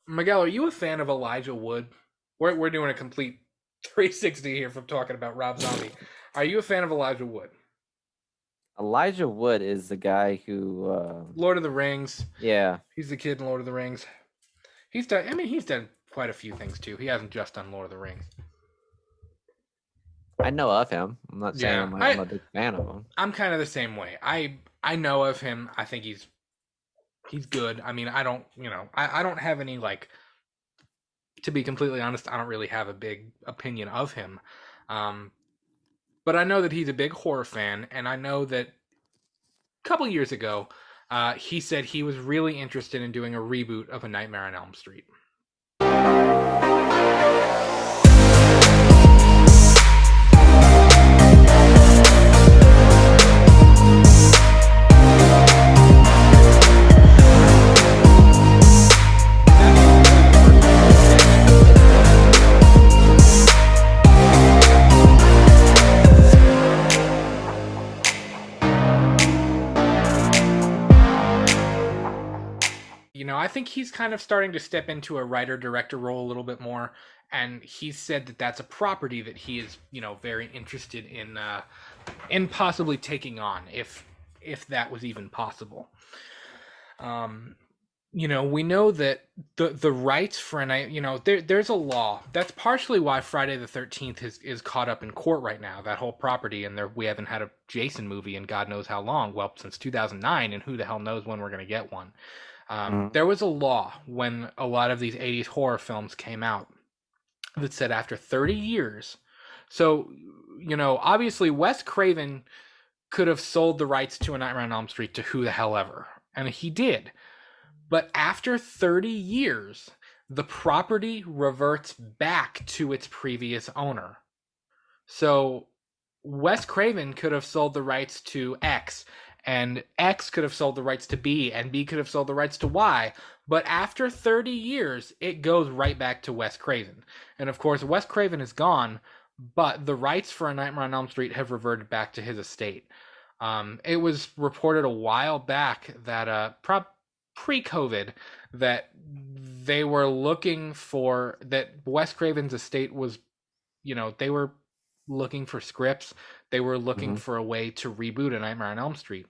Miguel, are you a fan of Elijah Wood? We're doing a complete 360 here from talking about Rob Zombie. Are you a fan of Elijah Wood? Elijah Wood is the guy who, Lord of the Rings. yeah, He's the kid in Lord of the Rings. He's done. I mean, he's done quite a few things too. He hasn't just done Lord of the Rings. I know of him. I'm not saying Yeah, I'm a big fan of him. I'm kind of the same way. I know of him. I think he's good. I mean, I don't I don't have any like, to be completely honest, I don't really have a big opinion of him. Um, but I know that he's a big horror fan, and I know that a couple years ago, he said he was really interested in doing a reboot of A Nightmare on Elm Street. I think he's kind of starting to step into a writer director role a little bit more, and he said that that's a property that he is, very interested in possibly taking on, if that was even possible. Um, we know that the rights for an there's a law. That's partially why Friday the 13th is caught up in court right now. That whole property, and we haven't had a Jason movie in God knows how long. Well, since 2009, and who the hell knows when we're gonna get one. Mhm. There was a law when a lot of these 80s horror films came out that said after 30 years. So, obviously Wes Craven could have sold the rights to A Nightmare on Elm Street to who the hell ever, and he did. But after 30 years, the property reverts back to its previous owner. So Wes Craven could have sold the rights to X, and X could have sold the rights to B, and B could have sold the rights to Y. But after 30 years, it goes right back to Wes Craven. And of course, Wes Craven is gone, but the rights for A Nightmare on Elm Street have reverted back to his estate. It was reported a while back that pre-COVID, that they were looking for that Wes Craven's estate was, they were looking for scripts. They were looking Mhm. for a way to reboot A Nightmare on Elm Street,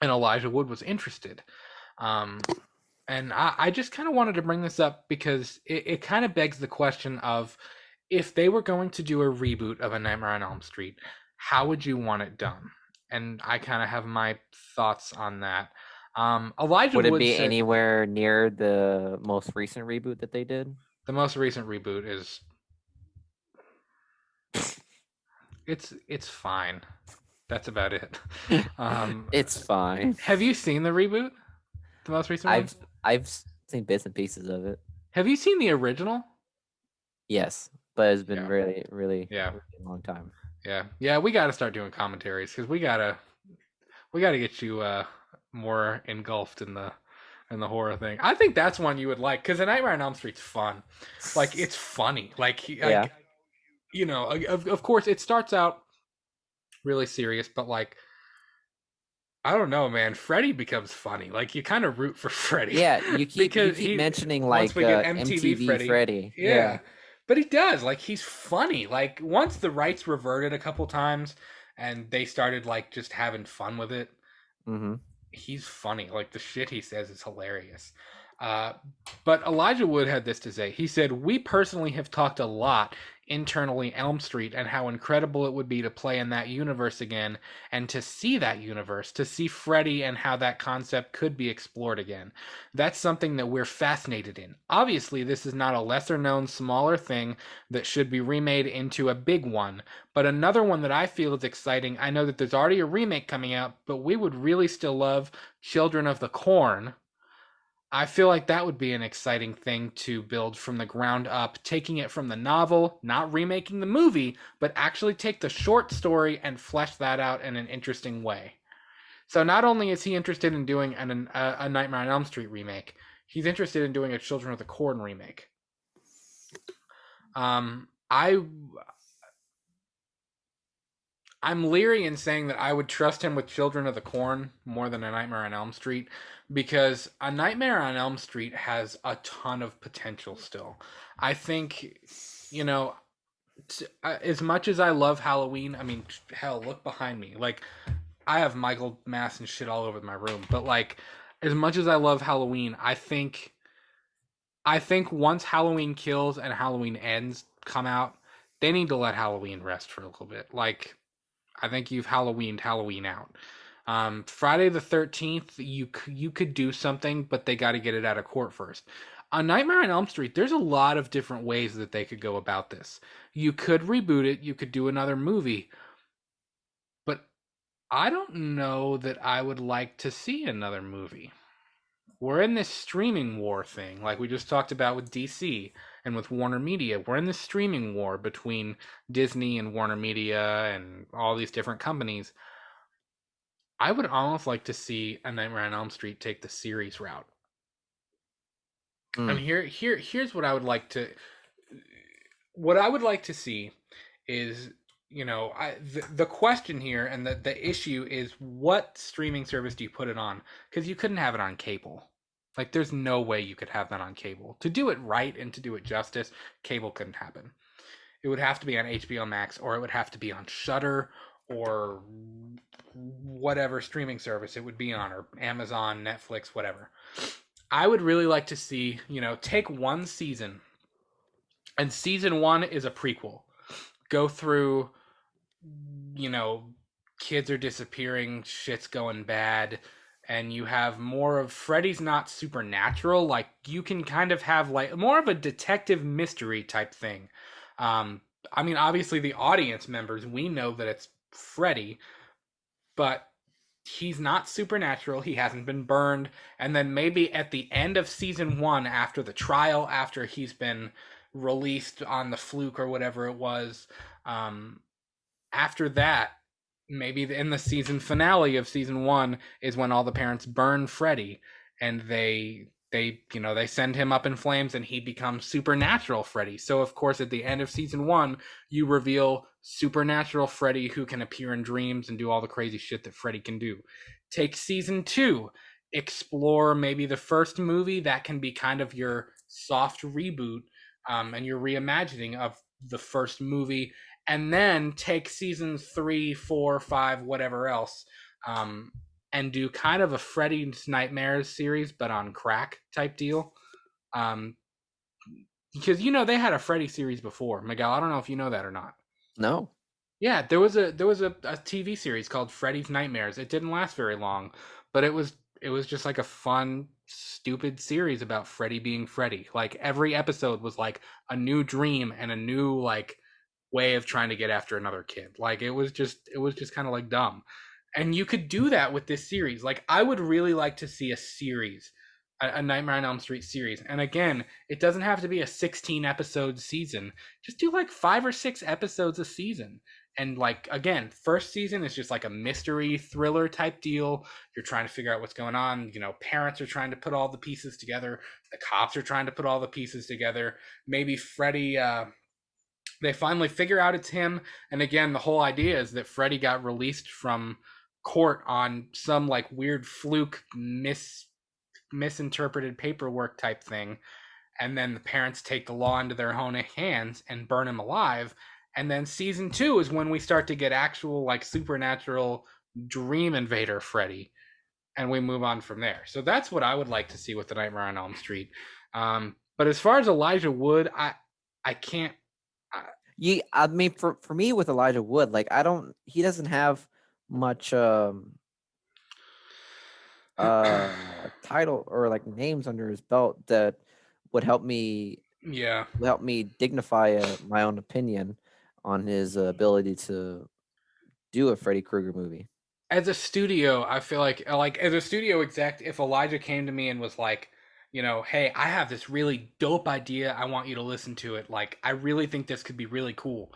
and Elijah Wood was interested. Um, and I just kind of wanted to bring this up because it kind of begs the question of, if they were going to do a reboot of A Nightmare on Elm Street, how would you want it done? And I kind of have my thoughts on that. Elijah Would it Wood be said anywhere near the most recent reboot that they did? the most recent reboot is, it's fine. That's about it. Um, It's fine. have you seen the reboot? The most recent one? I've seen bits and pieces of it. Have you seen the original? Yes, but it's been Yeah. really, really, Yeah. really long time. Yeah. We got to start doing commentaries because we gotta get you more engulfed in the horror thing. I think that's one you would like because A Nightmare on Elm Street's fun. Like, it's funny. Yeah. Of course it starts out really serious, but like, I don't know, man. Freddy becomes funny. Like, you kind of root for Freddy Yeah, you because keep he mentioning once like we get MTV MTV Freddy, Freddy. Yeah. yeah. But he does, like, he's funny. Like, once the rights reverted a couple times and they started like just having fun with it, Mhm. he's funny. Like, the shit he says is hilarious. Uh, but Elijah Wood had this to say. He said, "We personally have talked a lot internally Elm Street and how incredible it would be to play in that universe again and to see that universe, to see Freddy and how that concept could be explored again. That's something that we're fascinated in. Obviously, this is not a lesser known, smaller thing that should be remade into a big one, but another one that I feel is exciting. I know that there's already a remake coming out, but we would really still love Children of the Corn. I feel like that would be an exciting thing to build from the ground up, taking it from the novel, not remaking the movie, but actually take the short story and flesh that out in an interesting way." So not only is he interested in doing a Nightmare on Elm Street remake, he's interested in doing a Children of the Corn remake. I'm leery in saying that I would trust him with Children of the Corn more than A Nightmare on Elm Street, because A Nightmare on Elm Street has a ton of potential still. I think, you know, as much as I love Halloween, I mean, hell, look behind me. Like, I have Michael Mass and shit all over my room, but like, as much as I love Halloween, I think once Halloween Kills and Halloween Ends come out, they need to let Halloween rest for a little bit. Like, I think you've Halloweened Halloween out. Friday the 13th, you could do something, but they got to get it out of court first. On Nightmare on Elm Street, there's a lot of different ways that they could go about this. You could reboot it, you could do another movie, but I don't know that I would like to see another movie. We're in this streaming war thing, like we just talked about with DC and with Warner Media. We're in this streaming war between Disney and Warner Media and all these different companies. I would almost like to see A Nightmare on Elm Street take the series route. And Mm. here's what I would like to. What I would like to see is, the question here and the issue is, what streaming service do you put it on? Because you couldn't have it on cable. Like, there's no way you could have that on cable. To do it right and to do it justice, cable couldn't happen. It would have to be on HBO Max, or it would have to be on Shudder, or whatever streaming service it would be on, or Amazon, Netflix, whatever. I would really like to see, take one season, and season one is a prequel. Go through, you know, kids are disappearing, shit's going bad, and you have more of Freddy's not supernatural. Like, you can kind of have like more of a detective mystery type thing. I mean, obviously the audience members, we know that it's Freddy, but he's not supernatural. He hasn't been burned. And then maybe at the end of season one, after the trial, after he's been released on the fluke or whatever it was, um, after that, maybe in the season finale of season one is when all the parents burn Freddy, and they send him up in flames, and he becomes supernatural Freddy. So of course at the end of season one, you reveal supernatural Freddy who can appear in dreams and do all the crazy shit that Freddy can do. Take season two, explore maybe the first movie that can be kind of your soft reboot, and your reimagining of the first movie, and then take seasons 3, 4, 5, whatever else, and do kind of a Freddy's Nightmares series, but on crack type deal. Um, because they had a Freddy series before. Miguel, I don't know if you know that or not. No. Yeah, there was a TV series called Freddy's Nightmares. It didn't last very long, but it was just like a fun, stupid series about Freddy being Freddy. Like, every episode was like a new dream and a new like way of trying to get after another kid. Like, it was just kind of like dumb. And you could do that with this series. Like, I would really like to see a series, a Nightmare on Elm Street series. And again, it doesn't have to be a 16 episode season. Just do like 5 or 6 episodes a season. And like, again, first season is just like a mystery thriller type deal. You're trying to figure out what's going on. Parents are trying to put all the pieces together. The cops are trying to put all the pieces together. Maybe Freddy, they finally figure out it's him. And again, the whole idea is that Freddy got released from court on some like weird fluke misinterpreted paperwork type thing, and then the parents take the law into their own hands and burn him alive. And then season two is when we start to get actual like supernatural dream invader Freddy, and we move on from there. So that's what I would like to see with the Nightmare on Elm Street. But as far as Elijah Wood, I can't. I mean, for me with Elijah Wood, like he doesn't have much title or like names under his belt that would help me Yeah, dignify my own opinion on his ability to do a Freddy Krueger movie. as a studio, I feel like as a studio exec, if Elijah came to me and was like, hey, I have this really dope idea, I want you to listen to it. Like, I really think this could be really cool.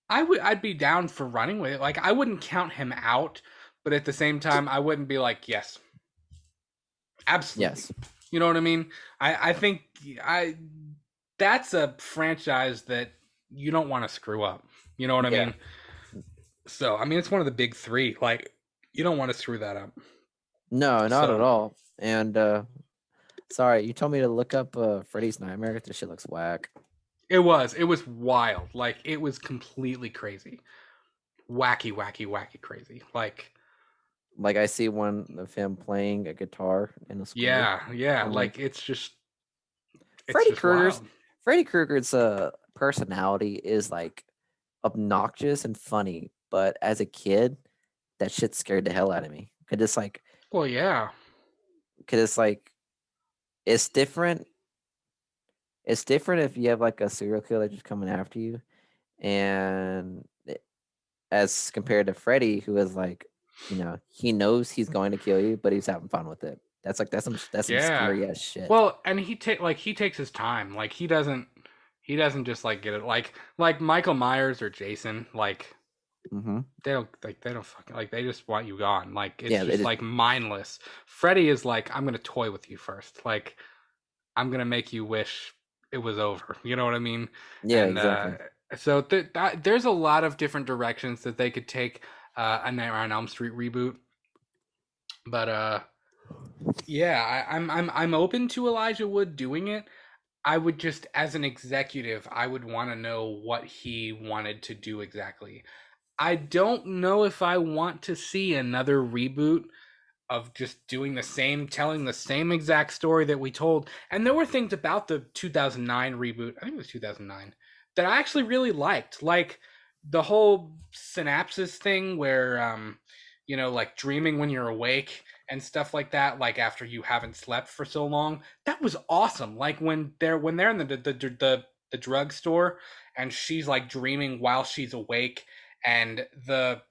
I'd be down for running with it. Like, I wouldn't count him out, but at the same time, I wouldn't be like, yes, absolutely. Yes. You know what I mean? I think that's a franchise that you don't want to screw up. You know what I mean? So, I mean, it's one of the big three. Like, you don't want to screw that up. No, not at all. And sorry, you told me to look up Freddy's Nightmare. This shit looks whack. It was wild. Like it was completely crazy. Wacky, wacky, wacky crazy. Like Like I see one of him playing a guitar in a school. yeah, yeah, I'm like like, it's Freddy just Krueger's wild. Freddy Krueger's personality is like obnoxious and funny, but as a kid, that shit scared the hell out of me. Well, yeah. Cause it's like it's different. It's different if you have like a serial killer just coming after you, and as compared to Freddy, who is like, he knows he's going to kill you, but he's having fun with it. That's some Yeah. scary ass shit. Well, and he takes his time. Like he doesn't just like get it like Michael Myers or Jason, like Hmm. they don't fucking like they just want you gone. Like it's Yeah, just it, like mindless. Freddy is like I'm going to toy with you first. Like I'm going to make you wish it was over. You know what I mean? yeah, And exactly. so there's a lot of different directions that they could take a Nightmare on Elm Street reboot. But yeah, I'm open to Elijah Wood doing it. I would just, as an executive, I would want to know what he wanted to do exactly. I don't know if I want to see another reboot of just doing the same, telling the same exact story that we told. And there were things about the 2009 reboot, I think it was 2009, that I actually really liked. Like the whole synapses thing where, like dreaming when you're awake and stuff like that, like after you haven't slept for so long. That was awesome. Like when they're in the drugstore and she's like dreaming while she's awake, and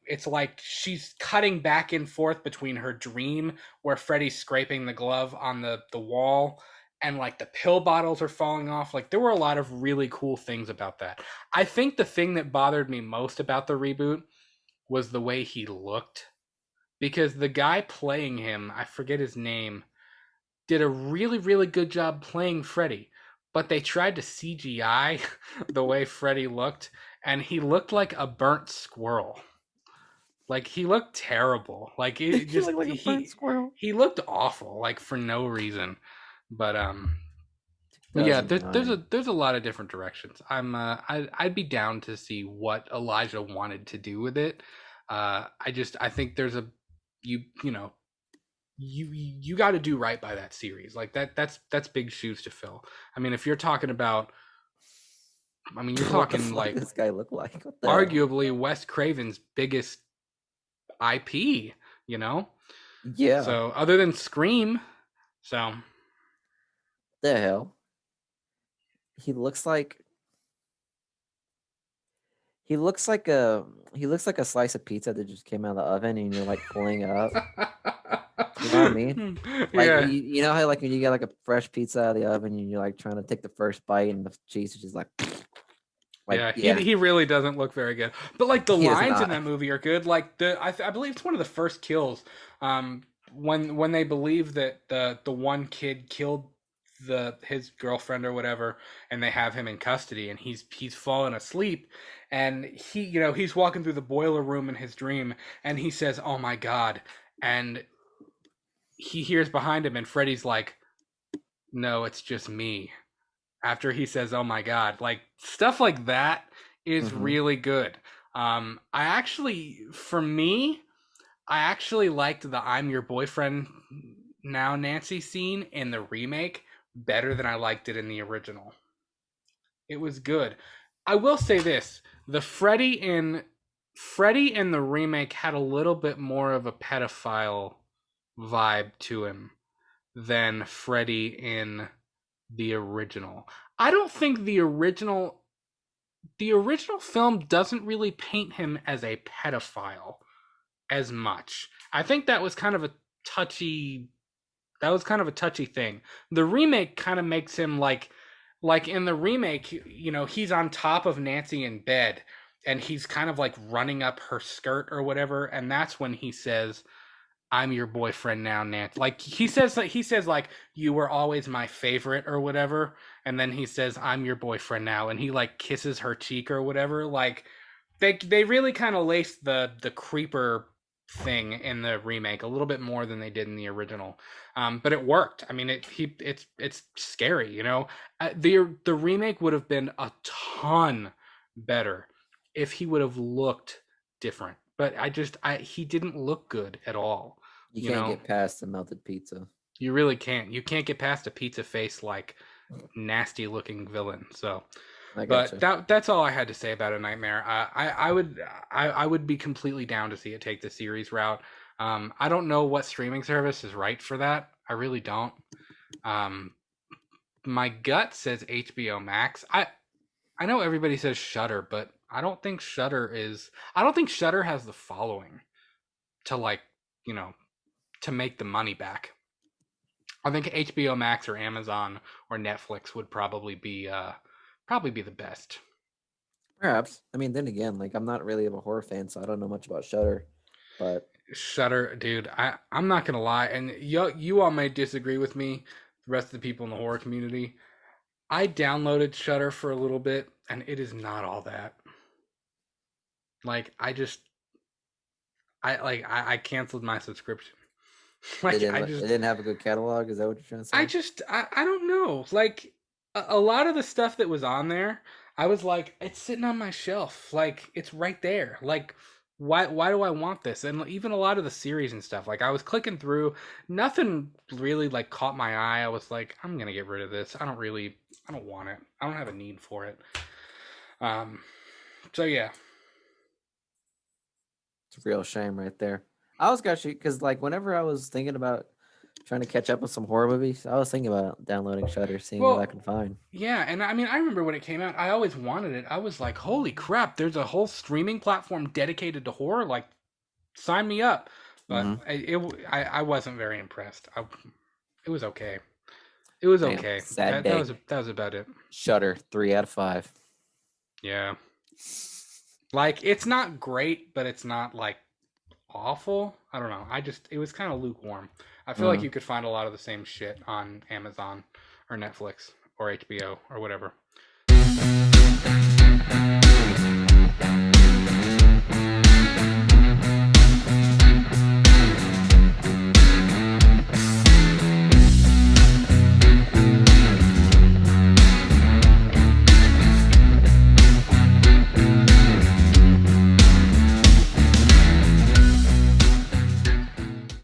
it's like she's cutting back and forth between her dream where Freddy's scraping the glove on the wall, and like the pill bottles are falling off. Like there were a lot of really cool things about that. I think the thing that bothered me most about the reboot was the way he looked, because the guy playing him, I forget his name, did a really, really good job playing Freddy, but they tried to CGI the way Freddy looked, and he looked like a burnt squirrel. Like he looked terrible. Like it You just look like a burnt squirrel. he looked awful, like for no reason. But yeah,2009. there's a lot of different directions. I'd be down to see what Elijah wanted to do with it. I think there's a you know you got to do right by that series. Like that's big shoes to fill. I mean, if you're talking about, I mean, you're What the talking fuck like does this guy look like? What the hell? arguably Wes Craven's biggest IP, you know? Yeah, So other than Scream, so the hell. He looks like he looks like a he looks like a slice of pizza that just came out of the oven and you're like pulling it up. You know what I mean? Like yeah, you know how like when you get like a fresh pizza out of the oven and you're like trying to take the first bite and the cheese is just like yeah, he yeah, he really doesn't look very good. But like the he does lines in not. that movie are good. Like I believe it's one of the first kills. When they believe that the one kid killed the his girlfriend or whatever, and they have him in custody, and he's fallen asleep, and he's walking through the boiler room in his dream, and he says, "Oh my God," and he hears behind him, and Freddy's like, "No, it's just me." After he says, "Oh my God," like stuff like that is Hmm. really good. For me, I actually liked the "I'm your boyfriend now, Nancy" scene in the remake better than I liked it in the original. It was good. I will say this: the Freddy in the remake had a little bit more of a pedophile vibe to him than Freddy in the original. I don't think the original film doesn't really paint him as a pedophile as much. I think touchy that was kind of a touchy thing. The remake kind of makes him like in the remake, he's on top of Nancy in bed, and he's kind of like running up her skirt or whatever, and that's when he says, "I'm your boyfriend now, Nancy." Like he says like, "You were always my favorite" or whatever, and then he says, "I'm your boyfriend now," and he like kisses her cheek or whatever. Like they really kind of laced the creeper thing in the remake, a little bit more than they did in the original. But it worked. I mean, it's scary, you know. The remake would have been a ton better if he would have looked different. But he didn't look good at all. You You can't know, get past the melted pizza. you really can't. You can't get past a pizza face like nasty looking villain. So, I but gotcha. that's all I had to say about A Nightmare. I would be completely down to see it take the series route. I don't know what streaming service is right for that. I really don't. Um, my gut says HBO Max. I know everybody says Shutter, but I don't think Shutter is. I don't think Shutter has the following to like you know to make the money back. I think HBO Max or Amazon or Netflix would probably be the best. Perhaps. I mean, then again, like I'm not really of a horror fan, so I don't know much about Shutter. But Shutter, dude. I'm not gonna lie, and you all may disagree with me. The rest of the people in the horror community, I downloaded Shutter for a little bit, and it is not all that. Like I canceled my subscription. it like didn't. It didn't have a good catalog. Is that what you're trying to say? I don't know. Like a lot of the stuff that was on there, I was like, it's sitting on my shelf. Like it's right there. Like why do I want this? And even a lot of the series and stuff. Like I was clicking through, nothing really like caught my eye. I was like, I'm gonna get rid of this. I don't want it. I don't have a need for it. Um. So yeah. It's a real shame right there. I was actually because like whenever I was thinking about trying to catch up with some horror movies, I was thinking about downloading Shutter, seeing what I Well, can find. yeah, and I mean, I remember when it came out, I always wanted it. I was like, holy crap, there's a whole streaming platform dedicated to horror. Like, sign me up. But Mm-hmm. I wasn't very impressed. It was okay. It was Damn, okay. sad day. That was about it. Shutter, 3 out of 5. Yeah. Like, it's not great, but it's not like awful. I don't know. It was kind of lukewarm. I feel like Mm. you could find a lot of the same shit on Amazon or Netflix or HBO or whatever.